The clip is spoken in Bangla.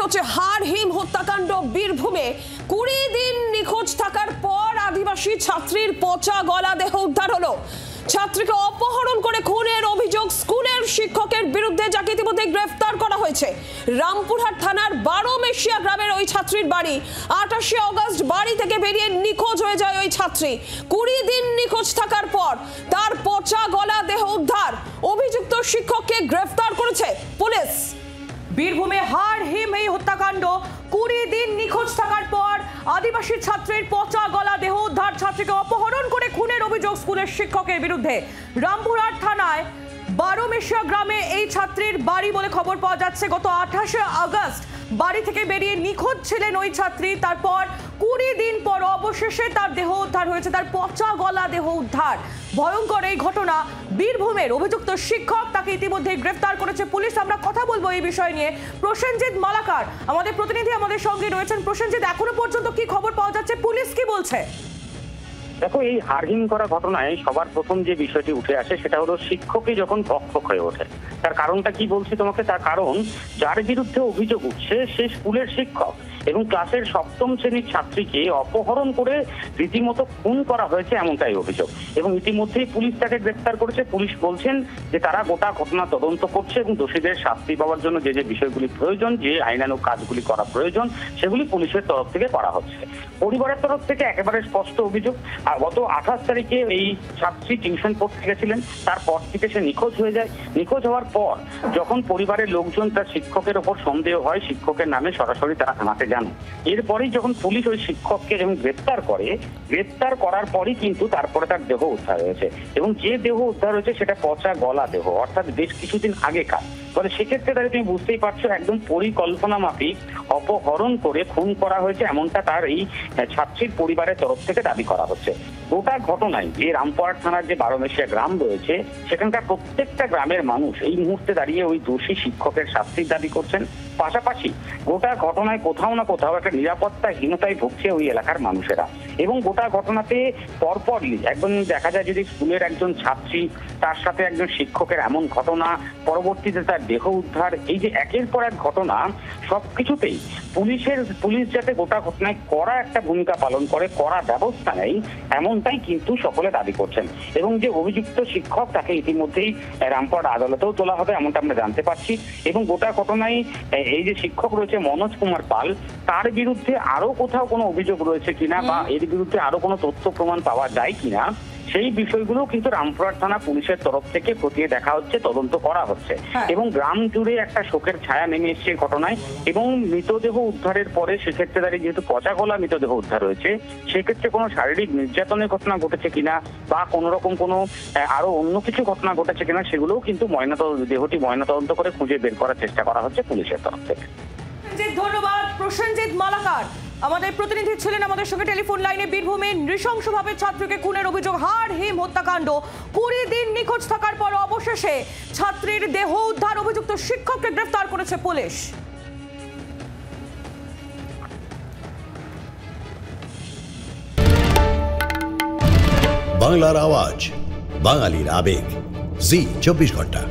হচ্ছে হাড়হিম হত্যাকাণ্ড বীরভূমে। 20 দিন নিখোঁজ থাকার পর আদিবাসী ছাত্রীর পচা গলা দেহ উদ্ধার হলো। ছাত্রীকে অপহরণ করে খুনের অভিযোগ স্কুলের শিক্ষকের বিরুদ্ধে, যাকে ইতিমধ্যে গ্রেফতার করা হয়েছে। রামপুরহাট থানার 12 মেশিয়া গ্রামের ওই ছাত্রীর বাড়ি। 28 অগস্ট বাড়ি থেকে বেরিয়ে নিখোঁজ হয়ে যায় ওই ছাত্রী। 20 দিন নিখোঁজ থাকার পর তার পচা গলা দেহ উদ্ধার। অভিযুক্ত শিক্ষককে গ্রেফতার করেছে পুলিশ। বীরভূমে হাড়হিম এই হত্যাকাণ্ড। 20 দিন নিখোঁজ থাকার পর আদিবাসী ছাত্রীর পচা গলা দেহ উদ্ধার। ছাত্রীকে অপহরণ করে খুনের অভিযোগ স্কুলের শিক্ষকের বিরুদ্ধে। রামপুরহাট থানায় 12 মেশিয়া গ্রামে এই ছাত্রীর বাড়ি বলে খবর পাওয়া যাচ্ছে। গত 28 আগস্ট বাড়ি থেকে বেরিয়ে নিখোঁজ ছিলেন ওই ছাত্রী। তারপর 20 দিন পর অবশেষে তার দেহ উদ্ধার হয়েছে, তার পচা গলা দেহ উদ্ধার। ভয়ঙ্কর এই ঘটনা। বীরভূমের অভিযুক্ত শিক্ষক, তাকে ইতিমধ্যে গ্রেফতার করেছে পুলিশ। আমরা কথা বলবো এই বিষয় নিয়ে। প্রসেনজিৎ মালাকার আমাদের প্রতিনিধি আমাদের সঙ্গে রয়েছেন। প্রসেনজিৎ, এখনো পর্যন্ত কি খবর পাওয়া যাচ্ছে, পুলিশ কি বলছে? দেখো, এই হাড়হিম করা ঘটনায় সবার প্রথম যে বিষয়টি উঠে আসে সেটা হলো শিক্ষকই যখন ভক্ষক হয়ে ওঠে। তার কারণটা কি বলছি তোমাকে? তার কারণ, যার বিরুদ্ধে অভিযোগ উঠছে সে স্কুলের শিক্ষক এবং ক্লাসের 7ম শ্রেণীর ছাত্রীকে অপহরণ করে রীতিমতো খুন করা হয়েছে, এমনটাই অভিযোগ। এবং ইতিমধ্যেই পুলিশ তাকে গ্রেফতার করেছে। পুলিশ বলছেন যে তারা গোটা ঘটনা তদন্ত করছে এবং দোষীদের শাস্তি পাওয়ার জন্য যে যে বিষয়গুলি প্রয়োজন, যে আইনানুগ কাজগুলি করা প্রয়োজন, সেগুলি পুলিশের তরফ থেকে করা হচ্ছে। পরিবারের তরফ থেকে একেবারে স্পষ্ট অভিযোগ, আর গত 28 তারিখে এই ছাত্রী টিউশন পড়তে গেছিলেন, তারপর থেকে সে নিখোঁজ হয়ে যায়। নিখোঁজ হওয়ার পর যখন পরিবারের লোকজন তার শিক্ষকের ওপর সন্দেহ হয়, শিক্ষকের নামে সরাসরি তারা থানাতে যান। এরপরেই যখন পুলিশ ওই শিক্ষককে যখন গ্রেফতার করে, গ্রেফতার করার পরই কিন্তু তারপরে তার দেহ উদ্ধার হয়েছে। এবং যে দেহ উদ্ধার হয়েছে সেটা পচা গলা দেহ, অর্থাৎ বেশ কিছুদিন আগেকার। ফলে সেক্ষেত্রে তাহলে তুমি বুঝতেই পারছো, একদম পরিকল্পনা মাফিক অপহরণ করে খুন করা হয়েছে, এমনটা তার এই ছাত্রীর পরিবারের তরফ থেকে দাবি করা হচ্ছে। গোটা ঘটনায় যে রামপুরহাট থানার যে 12 মেশিয়া গ্রাম রয়েছে, সেখানকার প্রত্যেকটা গ্রামের মানুষ এই মুহূর্তে দাঁড়িয়ে ওই দোষী শিক্ষকের শাস্তির দাবি করছেন। পাশাপাশি গোটা ঘটনায় কোথাও না কোথাও একটা নিরাপত্তাহীনতায় ভুগছে ওই এলাকার মানুষেরা। এবং গোটা ঘটনাতে পরপরই একদম দেখা যায়, যদি স্কুলের একজন ছাত্রী, তার সাথে একজন শিক্ষকের এমন ঘটনা, পরবর্তীতে তার দেহ উদ্ধার, এই যে একের পর এক ঘটনা, সবকিছুতেই পুলিশ যাতে গোটা ঘটনায় কড়া একটা ভূমিকা পালন করে, কড়া ব্যবস্থা নেয়, এমনটাই কিন্তু সকলে দাবি করছেন। এবং যে অভিযুক্ত শিক্ষক, তাকে ইতিমধ্যেই রামপুরহাট আদালতেও তোলা হবে, এমনটা আমরা জানতে পারছি। এবং গোটা ঘটনায় এই যে শিক্ষক রয়েছে মনোজ কুমার পাল, তার বিরুদ্ধে আরো কোথাও কোনো অভিযোগ রয়েছে কিনা বা এর বিরুদ্ধে আরো কোনো তথ্য প্রমাণ পাওয়া যায় কিনা, সেই বিষয়গুলো কিন্তু রামপুরহাট থানা পুলিশের তরফ থেকে খতিয়ে দেখা হচ্ছে, তদন্ত করা হচ্ছে। এবং গ্রাম জুড়ে একটা শোকের ছায়া নেমে এসছে ঘটনায়। এবং মৃতদেহ উদ্ধারের পরে সেক্ষেত্রে দাঁড়িয়ে যেহেতু পচা গলা মৃতদেহ উদ্ধার হয়েছে, সেক্ষেত্রে কোনো শারীরিক নির্যাতনের ঘটনা ঘটেছে কিনা বা কোনো রকম কোনো আরো অন্য কিছু ঘটনা ঘটেছে কিনা, সেগুলোও কিন্তু দেহটি ময়নাতদন্ত করে খুঁজে বের করার চেষ্টা করা হচ্ছে পুলিশের তরফ থেকে। ধন্যবাদ প্রসেনজিৎ মালাকার, আমাদের প্রতিনিধি ছিলেন আমাদের সঙ্গে টেলিফোন লাইনে। বীরভূমে নৃশংসভাবে ছাত্রীকে খুনের অভিযোগ, হাড়হিম হত্যাকাণ্ড। 20 দিন নিখোঁজ থাকার পর অবশেষে ছাত্রীর দেহ উদ্ধার। অভিযুক্ত শিক্ষককে গ্রেফতার করেছে পুলিশ। বাংলার আওয়াজ, বাঙালির আবেগ, জি 24 ঘন্টা।